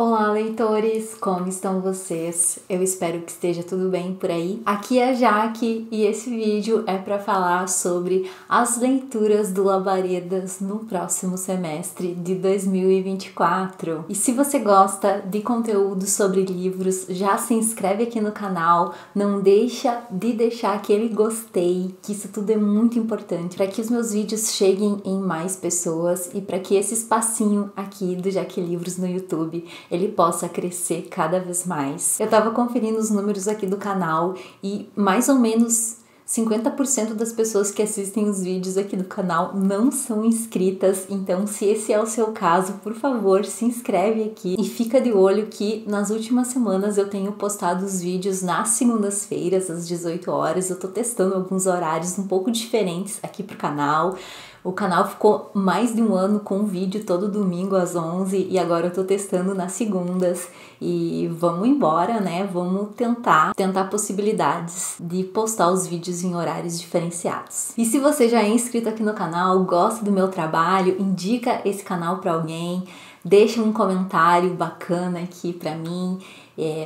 Olá, leitores! Como estão vocês? Eu espero que esteja tudo bem por aí. Aqui é a Jaque e esse vídeo é para falar sobre as leituras do Labaredas no próximo semestre de 2024. E se você gosta de conteúdo sobre livros, já se inscreve aqui no canal, não deixa de deixar aquele gostei, que isso tudo é muito importante para que os meus vídeos cheguem em mais pessoas e para que esse espacinho aqui do Jaque Livros no YouTube ele possa crescer cada vez mais. Eu tava conferindo os números aqui do canal e mais ou menos 50% das pessoas que assistem os vídeos aqui do canal não são inscritas, então se esse é o seu caso, por favor, se inscreve aqui e fica de olho que nas últimas semanas eu tenho postado os vídeos nas segundas-feiras, às 18 horas. Eu tô testando alguns horários um pouco diferentes aqui pro canal. O canal ficou mais de um ano com vídeo todo domingo às 11 e agora eu tô testando nas segundas e vamos embora, né? Vamos tentar possibilidades de postar os vídeos em horários diferenciados. E se você já é inscrito aqui no canal, gosta do meu trabalho, indica esse canal para alguém, deixa um comentário bacana aqui para mim.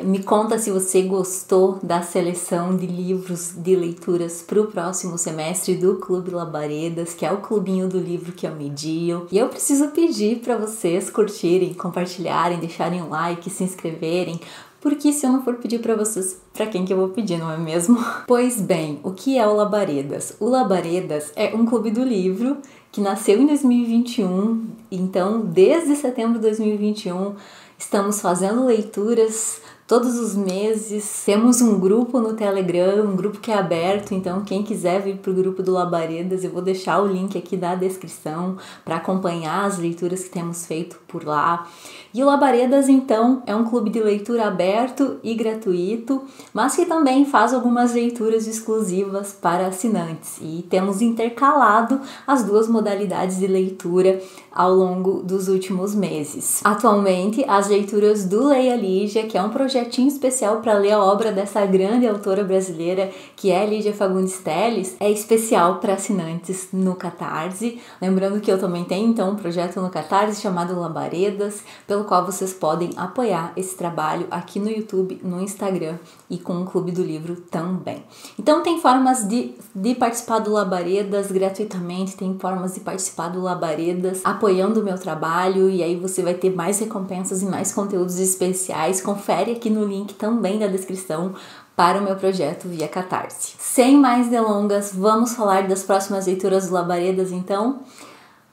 Me conta se você gostou da seleção de livros de leituras para o próximo semestre do Clube Labaredas, que é o clubinho do livro que eu medio. E eu preciso pedir para vocês curtirem, compartilharem, deixarem um like, se inscreverem, porque se eu não for pedir para vocês, para quem que eu vou pedir, não é mesmo? Pois bem, o que é o Labaredas? O Labaredas é um clube do livro que nasceu em 2021, então desde setembro de 2021 estamos fazendo leituras todos os meses. Temos um grupo no Telegram, um grupo que é aberto, então quem quiser vir para o grupo do Labaredas, eu vou deixar o link aqui na descrição para acompanhar as leituras que temos feito por lá. E o Labaredas, então, é um clube de leitura aberto e gratuito, mas que também faz algumas leituras exclusivas para assinantes. E temos intercalado as duas modalidades de leitura ao longo dos últimos meses. Atualmente, as leituras do Leia Lígia, que é um projetinho especial para ler a obra dessa grande autora brasileira, que é Lígia Fagundes Telles, é especial para assinantes no Catarse. Lembrando que eu também tenho, então, um projeto no Catarse chamado Labaredas, pelo qual vocês podem apoiar esse trabalho aqui no YouTube, no Instagram e com o Clube do Livro também. Então tem formas de participar do Labaredas gratuitamente, tem formas de participar do Labaredas apoiando o meu trabalho, e aí você vai ter mais recompensas e mais conteúdos especiais. Confere aqui no link também da descrição para o meu projeto via Catarse. Sem mais delongas, vamos falar das próximas leituras do Labaredas então?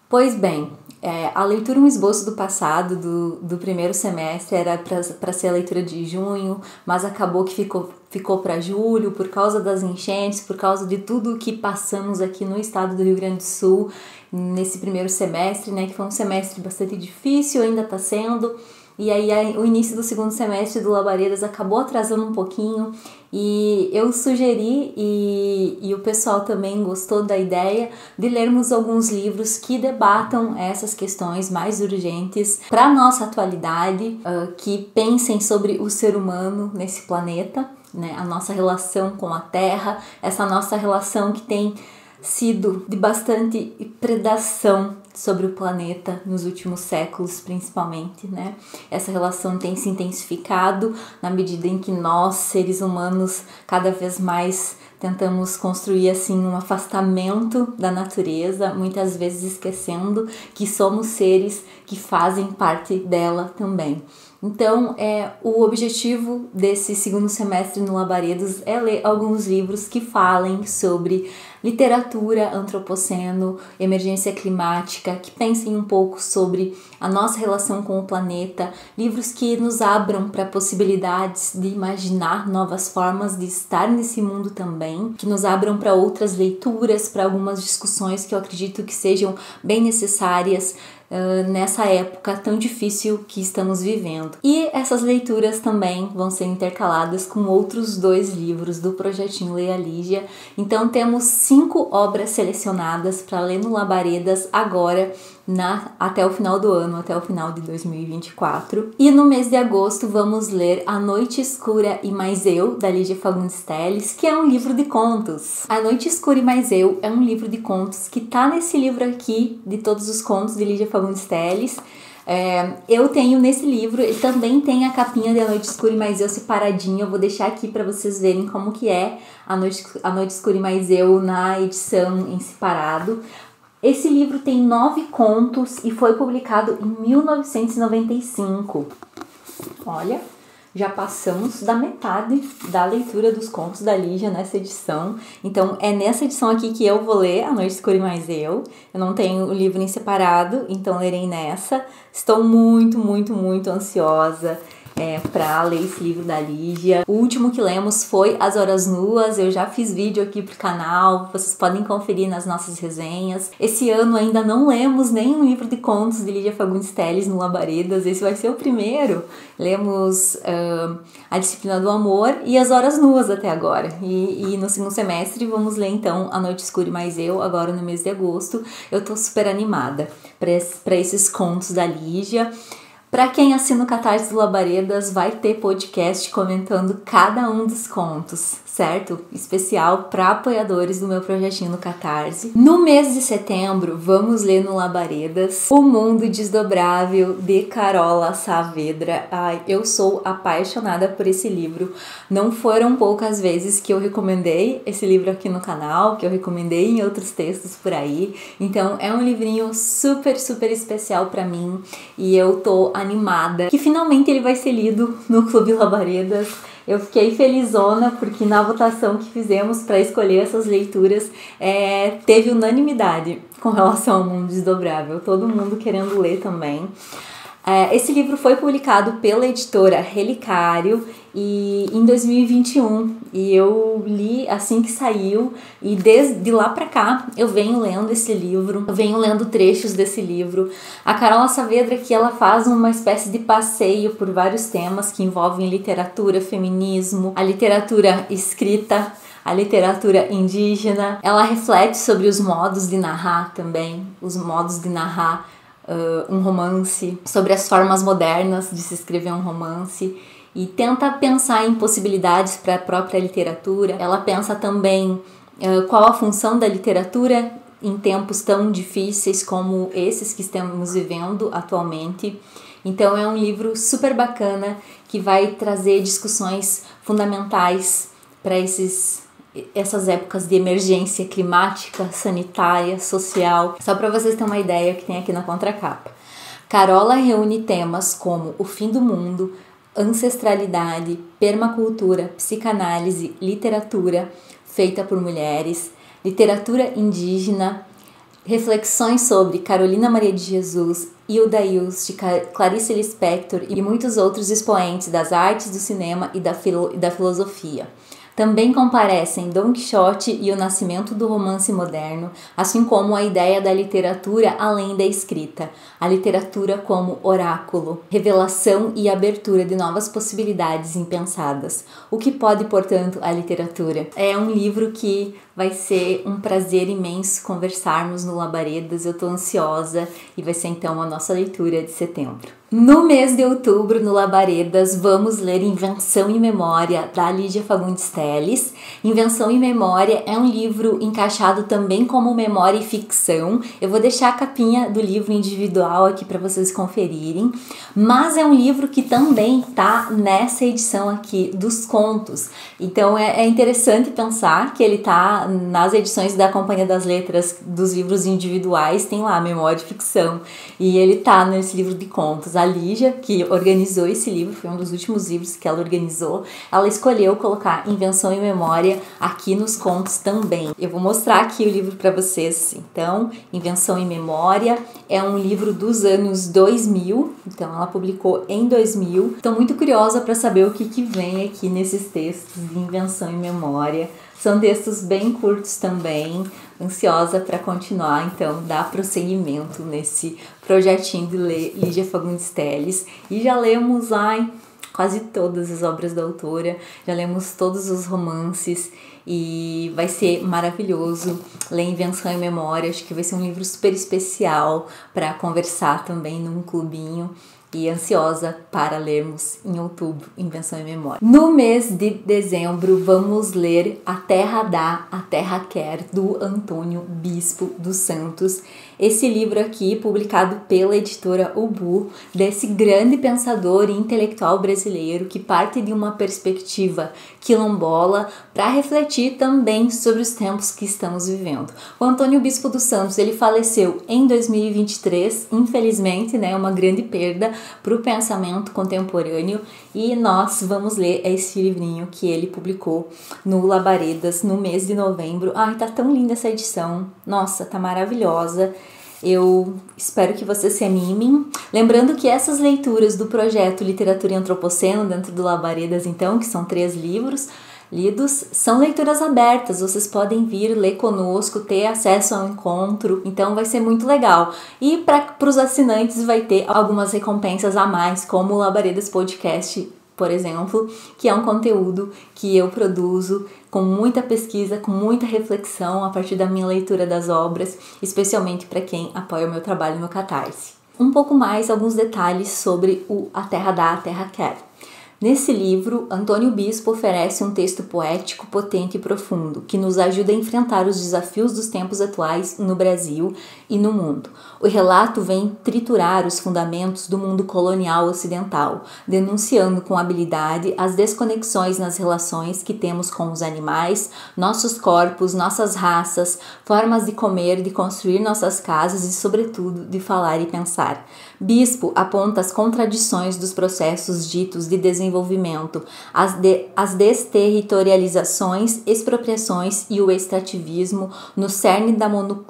Pois bem, a leitura Um Esboço do Passado do primeiro semestre era para ser a leitura de junho, mas acabou que ficou para julho por causa das enchentes, por causa de tudo que passamos aqui no estado do Rio Grande do Sul nesse primeiro semestre, né, que foi um semestre bastante difícil, ainda está sendo. E aí o início do segundo semestre do Labaredas acabou atrasando um pouquinho e eu sugeri e o pessoal também gostou da ideia de lermos alguns livros que debatam essas questões mais urgentes para a nossa atualidade, que pensem sobre o ser humano nesse planeta, né? A nossa relação com a Terra, essa nossa relação que tem sido de bastante predação sobre o planeta nos últimos séculos, principalmente, né? Essa relação tem se intensificado na medida em que nós, seres humanos, cada vez mais tentamos construir assim um afastamento da natureza, muitas vezes esquecendo que somos seres que fazem parte dela também. Então, o objetivo desse segundo semestre no Labaredas é ler alguns livros que falem sobre literatura, antropoceno, emergência climática, que pensem um pouco sobre a nossa relação com o planeta, livros que nos abram para possibilidades de imaginar novas formas de estar nesse mundo também, que nos abram para outras leituras, para algumas discussões que eu acredito que sejam bem necessárias nessa época tão difícil que estamos vivendo. E essas leituras também vão ser intercaladas com outros 2 livros do projetinho Leia Lígia. Então temos 5 obras selecionadas para ler no Labaredas agora, até o final do ano, até o final de 2024. E no mês de agosto vamos ler A Noite Escura e Mais Eu, da Lígia Fagundes Telles, que é um livro de contos. A Noite Escura e Mais Eu é um livro de contos que tá nesse livro aqui, de todos os contos de Lígia Fagundes Telles, Eu tenho nesse livro, ele também tem a capinha de A Noite Escura e Mais Eu separadinha. Eu vou deixar aqui para vocês verem como que é A Noite Escura e Mais Eu na edição em separado. Esse livro tem 9 contos e foi publicado em 1995. Olha, já passamos da metade da leitura dos contos da Lígia nessa edição. Então, é nessa edição aqui que eu vou ler A Noite Escura e Mais Eu. Eu não tenho o livro em separado, então lerei nessa. Estou muito, muito, muito ansiosa para ler esse livro da Lígia. O último que lemos foi As Horas Nuas. Eu já fiz vídeo aqui pro canal, vocês podem conferir nas nossas resenhas. Esse ano ainda não lemos nenhum livro de contos de Lígia Fagundes Telles no Labaredas. Esse vai ser o primeiro. Lemos A Disciplina do Amor e As Horas Nuas até agora. E no segundo semestre vamos ler então A Noite Escura e Mais Eu, agora no mês de agosto. Eu tô super animada para esses contos da Lígia. Para quem assina o Catarse do Labaredas, vai ter podcast comentando cada um dos contos, certo? Especial para apoiadores do meu projetinho no Catarse. No mês de setembro, vamos ler no Labaredas O Mundo Desdobrável, de Carola Saavedra. Ai, eu sou apaixonada por esse livro. Não foram poucas vezes que eu recomendei esse livro aqui no canal, que eu recomendei em outros textos por aí. Então, é um livrinho super, super especial para mim e eu tô animada que finalmente ele vai ser lido no Clube Labaredas. Eu fiquei felizona porque na votação que fizemos para escolher essas leituras teve unanimidade com relação ao Mundo Desdobrável, todo mundo querendo ler também. Esse livro foi publicado pela editora Relicário em 2021 e eu li assim que saiu e desde lá pra cá eu venho lendo esse livro, eu venho lendo trechos desse livro. A Carola Saavedra aqui ela faz uma espécie de passeio por vários temas que envolvem literatura, feminismo, a literatura escrita, a literatura indígena. Ela reflete sobre os modos de narrar também, os modos de narrar um romance, sobre as formas modernas de se escrever um romance e tenta pensar em possibilidades para a própria literatura. Ela pensa também qual a função da literatura em tempos tão difíceis como esses que estamos vivendo atualmente. Então é um livro super bacana que vai trazer discussões fundamentais para essas épocas de emergência climática, sanitária, social. Só para vocês terem uma ideia que tem aqui na contracapa. Carola reúne temas como o fim do mundo, ancestralidade, permacultura, psicanálise, literatura feita por mulheres, literatura indígena, reflexões sobre Carolina Maria de Jesus, Hilda Ilst, Clarice Lispector e muitos outros expoentes das artes, do cinema e da filosofia. Também comparecem Dom Quixote e o nascimento do romance moderno, assim como a ideia da literatura além da escrita, a literatura como oráculo, revelação e abertura de novas possibilidades impensadas. O que pode, portanto, a literatura? É um livro que vai ser um prazer imenso conversarmos no Labaredas. Eu tô ansiosa e vai ser então a nossa leitura de setembro. No mês de outubro, no Labaredas, vamos ler Invenção e Memória, da Lígia Fagundes Telles. Invenção e Memória é um livro encaixado também como memória e ficção. Eu vou deixar a capinha do livro individual aqui para vocês conferirem. Mas é um livro que também tá nessa edição aqui dos contos. Então é interessante pensar que ele tá nas edições da Companhia das Letras dos livros individuais, tem lá memória e ficção. E ele tá nesse livro de contos. A Lígia, que organizou esse livro, foi um dos últimos livros que ela organizou, ela escolheu colocar Invenção e Memória aqui nos contos também. Eu vou mostrar aqui o livro para vocês. Então, Invenção e Memória é um livro dos anos 2000, então ela publicou em 2000. Estou muito curiosa para saber o que vem aqui nesses textos de Invenção e Memória. São textos bem curtos também, ansiosa para continuar, então, dar prosseguimento nesse projetinho de Lígia Fagundes Telles. E já lemos quase todas as obras da autora, já lemos todos os romances e vai ser maravilhoso ler Invenção e Memória. Acho que vai ser um livro super especial para conversar também num clubinho. E ansiosa para lermos em outubro Invenção e Memória. No mês de dezembro vamos ler A Terra Dá, a Terra Quer, do Antônio Bispo dos Santos. esse livro aqui, publicado pela editora Ubu, desse grande pensador e intelectual brasileiro que parte de uma perspectiva quilombola para refletir também sobre os tempos que estamos vivendo. O Antônio Bispo dos Santos, ele faleceu em 2023, infelizmente, né, uma grande perda para o pensamento contemporâneo, e nós vamos ler esse livrinho que ele publicou no Labaredas no mês de novembro. Ai, tá tão linda essa edição, nossa, tá maravilhosa. Eu espero que vocês se animem. Lembrando que essas leituras do projeto Literatura e Antropoceno dentro do Labaredas, então, que são 3 livros lidos, são leituras abertas, vocês podem vir ler conosco, ter acesso ao encontro, então vai ser muito legal. E para os assinantes vai ter algumas recompensas a mais, como o Labaredas Podcast, por exemplo, que é um conteúdo que eu produzo com muita pesquisa, com muita reflexão a partir da minha leitura das obras, especialmente para quem apoia o meu trabalho no Catarse. Um pouco mais, alguns detalhes sobre o A Terra Dá, a Terra Quer. Nesse livro, Antônio Bispo oferece um texto poético, potente e profundo, que nos ajuda a enfrentar os desafios dos tempos atuais no Brasil e no mundo. O relato vem triturar os fundamentos do mundo colonial ocidental, denunciando com habilidade as desconexões nas relações que temos com os animais, nossos corpos, nossas raças, formas de comer, de construir nossas casas e, sobretudo, de falar e pensar. Bispo aponta as contradições dos processos ditos de desenvolvimento, as desterritorializações, expropriações e o extrativismo no cerne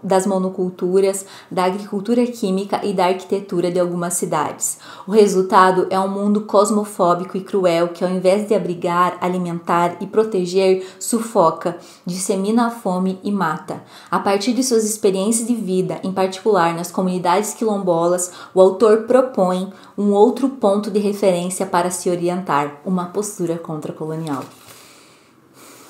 das monoculturas, da agricultura química e da arquitetura de algumas cidades. O resultado é um mundo cosmofóbico e cruel que, ao invés de abrigar, alimentar e proteger, sufoca, dissemina a fome e mata. A partir de suas experiências de vida, em particular nas comunidades quilombolas, o autor propõe um outro ponto de referência para se orientar, uma postura contracolonial.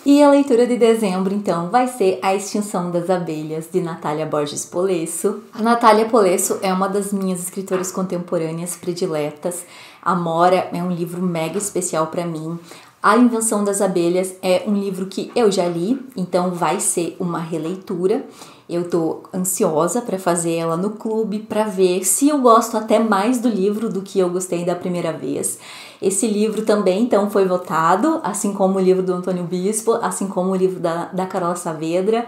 E a leitura de dezembro, então, vai ser A Extinção das Abelhas, de Natália Borges Polesso. A Natália Polesso é uma das minhas escritoras contemporâneas prediletas. Amora é um livro mega especial para mim. A Invenção das Abelhas é um livro que eu já li, então vai ser uma releitura. Eu tô ansiosa para fazer ela no clube, para ver se eu gosto até mais do livro do que eu gostei da primeira vez. Esse livro também, então, foi votado, assim como o livro do Antônio Bispo, assim como o livro da Carola Saavedra.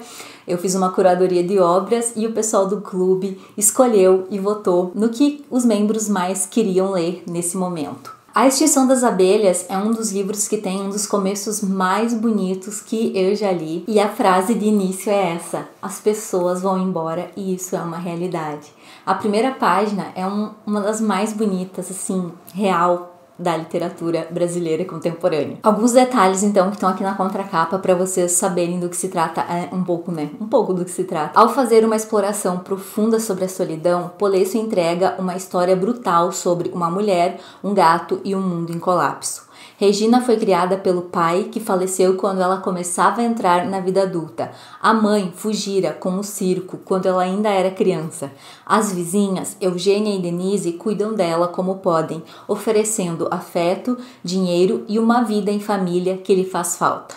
Eu fiz uma curadoria de obras e o pessoal do clube escolheu e votou no que os membros mais queriam ler nesse momento. A Extinção das Abelhas é um dos livros que tem um dos começos mais bonitos que eu já li. E a frase de início é essa: as pessoas vão embora e isso é uma realidade. A primeira página é uma das mais bonitas, assim, real, da literatura brasileira contemporânea. Alguns detalhes, então, que estão aqui na contracapa para vocês saberem do que se trata, um pouco do que se trata. Ao fazer uma exploração profunda sobre a solidão, Polesso entrega uma história brutal sobre uma mulher, um gato e um mundo em colapso. Regina foi criada pelo pai, que faleceu quando ela começava a entrar na vida adulta. A mãe fugira com o circo quando ela ainda era criança. As vizinhas, Eugênia e Denise, cuidam dela como podem, oferecendo afeto, dinheiro e uma vida em família que lhe faz falta.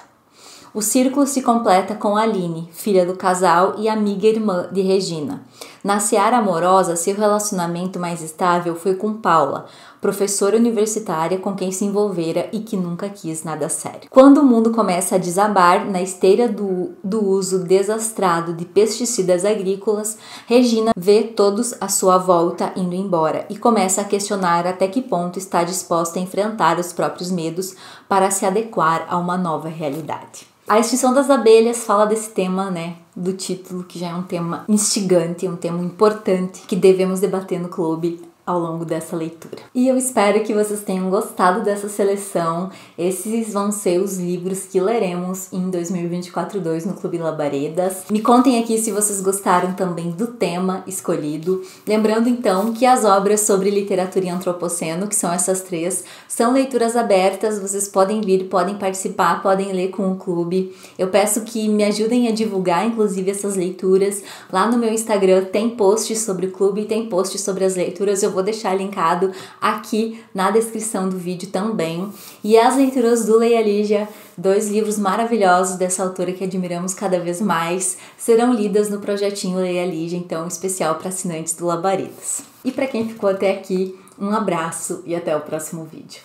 O círculo se completa com Aline, filha do casal e amiga irmã de Regina. Na seara amorosa, seu relacionamento mais estável foi com Paula, professora universitária com quem se envolvera e que nunca quis nada sério. Quando o mundo começa a desabar na esteira do uso desastrado de pesticidas agrícolas, Regina vê todos à sua volta indo embora e começa a questionar até que ponto está disposta a enfrentar os próprios medos para se adequar a uma nova realidade. A Extinção das Abelhas fala desse tema, né, do título, que já é um tema instigante, um tema importante que devemos debater no clube ao longo dessa leitura. E eu espero que vocês tenham gostado dessa seleção. Esses vão ser os livros que leremos em 2024-2 no Clube Labaredas. Me contem aqui se vocês gostaram também do tema escolhido. Lembrando então que as obras sobre literatura e antropoceno, que são essas 3, são leituras abertas, vocês podem vir, podem participar, podem ler com o clube. Eu peço que me ajudem a divulgar, inclusive, essas leituras. Lá no meu Instagram tem posts sobre o clube, tem posts sobre as leituras. Eu vou deixar linkado aqui na descrição do vídeo também. E as leituras do Leia Lígia, 2 livros maravilhosos dessa autora que admiramos cada vez mais, serão lidas no projetinho Leia Lígia, então especial para assinantes do Labaredas. E para quem ficou até aqui, um abraço e até o próximo vídeo.